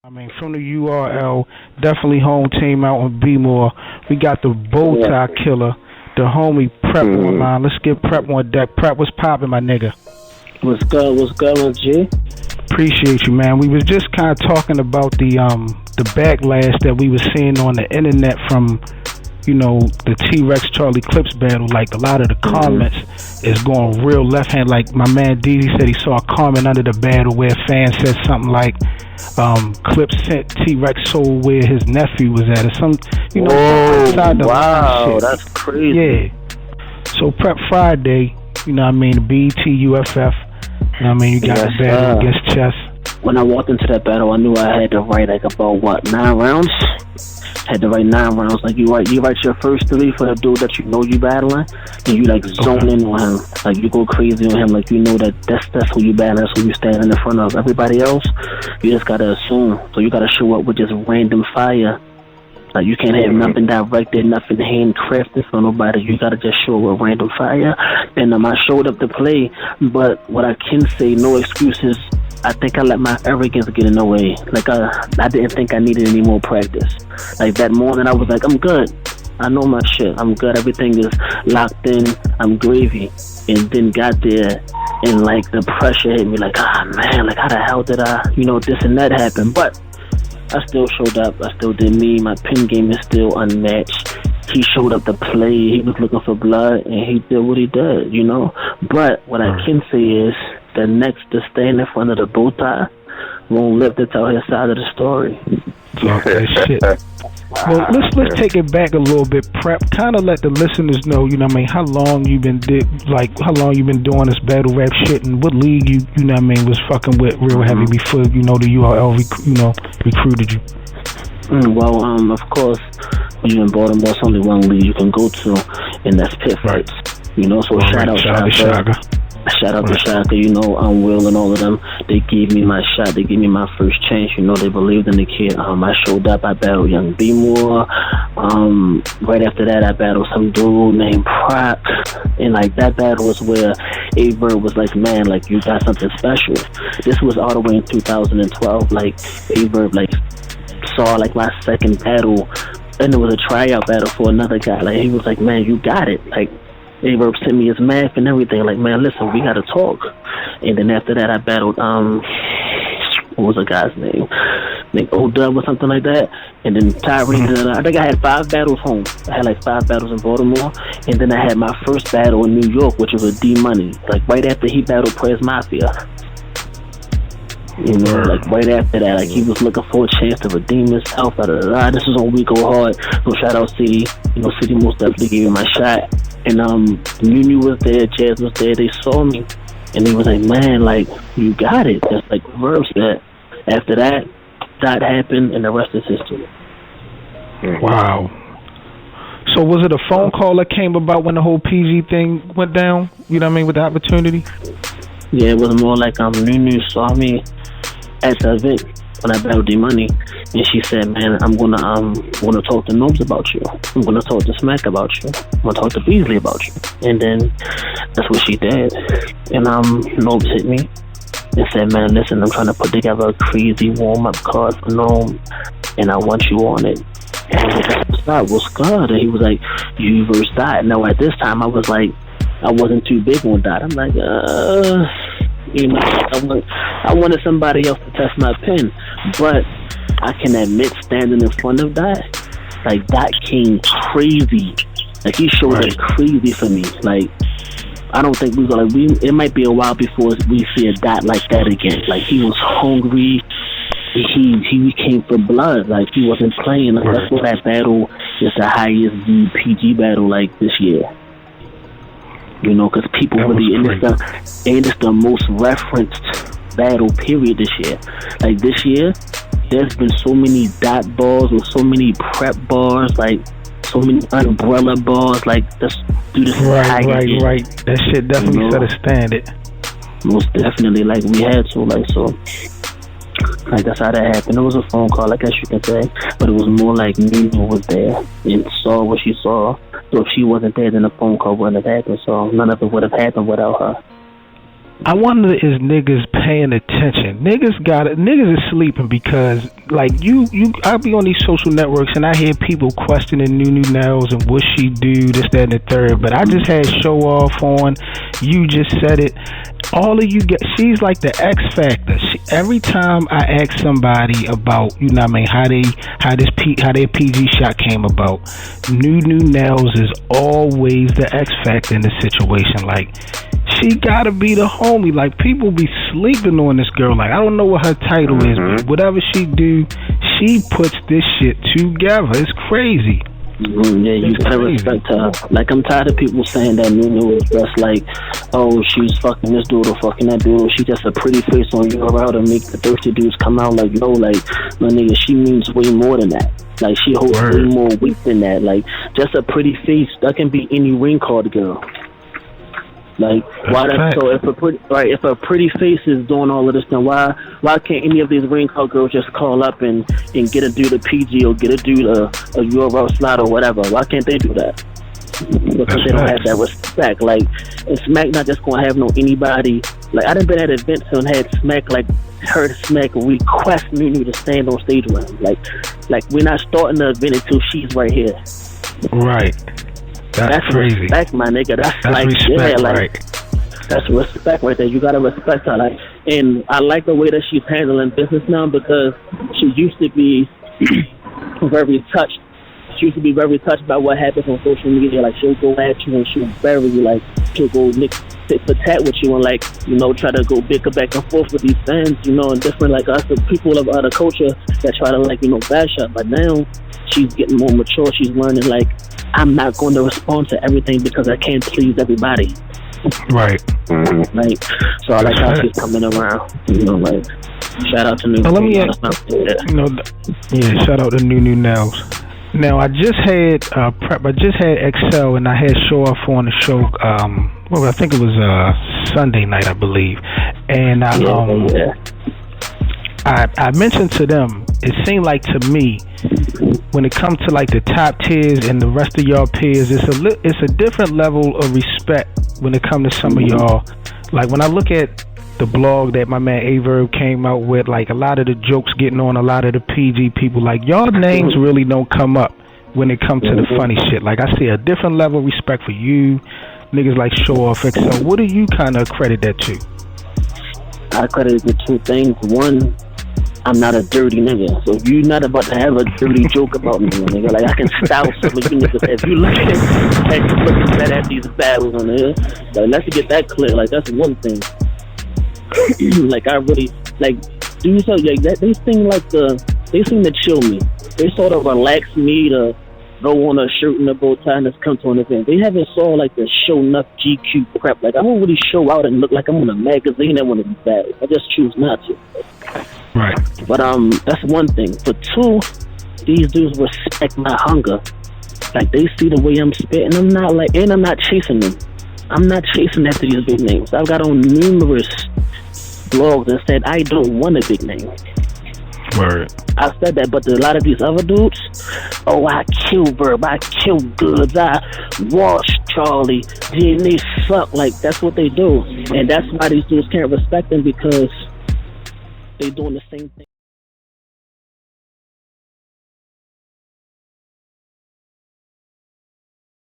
I mean, from the URL, definitely home team out on B-More. We got the bow tie killer, the homie Prep on line. Let's get Prep on deck. Prep, what's poppin', my nigga? What's good? What's going, G? Appreciate you, man. We was just kind of talking about the backlash that we was seeing on the internet from, you know, the T-Rex Charlie Clips battle. Like, a lot of the comments is going real left hand. Like, my man Dee said he saw a comment under the battle where a fan said something like, Clips sent T-Rex soul where his nephew was at, or some, you know, outside the line shit. That's crazy. Yeah. So Prep Friday, you know what I mean, the BET UFF, you know what I mean, you got the battle against Chess. When I walked into that battle, I knew I had to write like about 9 rounds. Had to write 9 rounds. Like you write your first 3 for the dude that you know you battling, and you like zone in on him. Like you go crazy on him. Like you know that's who you battling. That's who you standing in front of. Everybody else, you just gotta assume. So you gotta show up with just random fire. Like you can't have nothing directed, nothing handcrafted for nobody. You gotta just show up with random fire. And I showed up to play, but what I can say, no excuses. I think I let my arrogance get in the way. Like I didn't think I needed any more practice. Like that morning I was like, I'm good. I know my shit. I'm good. Everything is locked in. I'm gravy. And then got there and like the pressure hit me like, man, like how the hell did I, this and that happen? But I still showed up. I still did me. My pen game is still unmatched. He showed up to play. He was looking for blood and he did what he did, But what I can say is, the next to stand in front of the bow tie won't live to tell his side of the story. Talk that shit. Well, let's take it back a little bit. Prep, kind of let the listeners know, how long you been doing this battle rap shit, and what league you was fucking with real heavy before the URL recruited you. Well, of course, when you're in Baltimore, there's only one league you can go to, and that's Pit Fights. So shout out to Shaka. Shout out to Shaka, Will and all of them. They gave me my shot. They gave me my first chance. They believed in the kid. I showed up. I battled young B-More. Right after that, I battled some dude named Prop. And, that battle was where A-Verb was like, man, you got something special. This was all the way in 2012. A-Verb, saw, my second battle. And it was a tryout battle for another guy. He was like, man, you got it. A-Verb sent me his math and everything. Man, listen, we gotta talk. And then after that, I battled, what was the guy's name? O-Dub or something like that. And then Tyree, I think I had 5 battles home. I had 5 battles in Baltimore. And then I had my first battle in New York, which was with D-Money. Right after he battled Prez Mafia. Right after that, he was looking for a chance to redeem himself. This is on We Go Hard. So shout out City. City most definitely gave me my shot. And Nunu was there, Jazz was there. They saw me, and they was like, man, you got it. Just like Verb said. After that happened, and the rest is history. Wow. So was it a phone call that came about when the whole PG thing went down? With the opportunity? Yeah, it was more like Nunu saw me at the event when I battled D-Money, and she said, man, I'm gonna talk to Nobes about you. I'm gonna talk to Smack about you. I'm gonna talk to Beasley about you. And then that's what she did. And Nobes hit me and said, man, listen, I'm trying to put together a crazy warm-up card for Gnome, and I want you on it. And I was like, what's good? And he was like, you versus Dot. Now at this time I was like, I wasn't too big on Dot. I'm like, I wanted somebody else to test my pen, but I can admit, standing in front of Dot, Dot came crazy. He showed up crazy for me. I don't think we're gonna. It might be a while before we see a Dot like that again. He was hungry. He came for blood. He wasn't playing. That's why that battle is the highest PG battle this year. Because people really, and it's the most referenced battle period this year. This year, there's been so many dot bars or so many prep bars, so many umbrella bars. Let's do this. Right. That shit definitely set a standard. Most definitely, we had to, so. That's how that happened. It was a phone call, I guess you can say, but it was more like Nunu was there and saw what she saw. So if she wasn't there, then the phone call wouldn't have happened. So none of it would have happened without her. I wonder is niggas paying attention. Niggas is sleeping because like I be on these social networks and I hear people questioning Nunu Nellz and what she do, this, that, and the third. But I just had Show Off on. You just said it. All of you she's like the X Factor. Every time I ask somebody about, you know what I mean, how their PG shot came about, Nunu Nellz is always the X Factor in the situation. Like, she gotta be the homie. Like, people be sleeping on this girl. Like, I don't know what her title is, but whatever she do, she puts this shit together. It's crazy. Yeah, you gotta respect her. Like, I'm tired of people saying that Nunu is just like, oh, she's fucking this dude or fucking that dude. She just a pretty face on URL to make the thirsty dudes come out. Like, no, like, my nigga, she means way more than that. Like, she holds way more weight than that. Like, just a pretty face, that can be any ring card girl. Like, why that? So if a pretty face is doing all of this, then why can't any of these ring card girls just call up and get a dude a PG or get a dude a URL slot or whatever? Why can't they do that? Because they don't have that respect. Like, and Smack not just gonna have anybody. Like, I done been at events and had Smack heard Smack request Nunu to stand on stage with him. Like we're not starting the event until she's right here. Right. That's crazy. Respect, my nigga. That's like, respect, yeah, like, right. That's respect right there. You gotta respect her. Like, and I like the way that she's handling business now, because she used to be very touched. She used to be very touched by what happens on social media. Like, she'll go at you and she'll go tit for tat with you and, like, you know, try to go bicker back and forth with these fans, you know, and different, like, us, the people of other culture that try to, like, you know, bash her. But now she's getting more mature. She's learning, like, I'm not going to respond to everything because I can't please everybody. Right. Like, so I like how she's coming around. You know, like, shout out to Nunu. Let me ask, shout out to Nunu Nellz. Now, I just had Excel and I had Show Off on the show. I think it was Sunday night, I believe, and I mentioned to them, it seemed like to me, when it comes to like the top tiers and the rest of y'all peers, it's a different level of respect when it comes to some of y'all. Like, when I look at the blog that my man Averb came out with, like, a lot of the jokes getting on a lot of the PG people, like, y'all names really don't come up when it comes to the funny shit. Like, I see a different level of respect for you niggas like Show Off XL. What do you kind of credit that to? I credit the two things. One, I'm not a dirty nigga, so if you're not about to have a dirty joke about me, nigga, like, I can style some of you niggas. If you look at these battles on there, like, let's get that clear. Like, that's one thing. Like, I really, like, dudes are like that. They seem to chill me. They sort of relax me to go on a shirt and a bow tie and just come to an event. They haven't saw like the show enough GQ crap. Like, I don't really show out and look like I'm on a magazine and one of these battles. I just choose not to. Right. But that's one thing. But two, these dudes respect my hunger. Like, they see the way I'm spitting. I'm not chasing them. I'm not chasing after these big names. I've got on numerous blogs that said I don't want a big name. Word. I said that, but a lot of these other dudes, I kill Verb, I kill Goods, I wash Charlie, and they suck. Like, that's what they do. And that's why these dudes can't respect them, because they doing the same thing.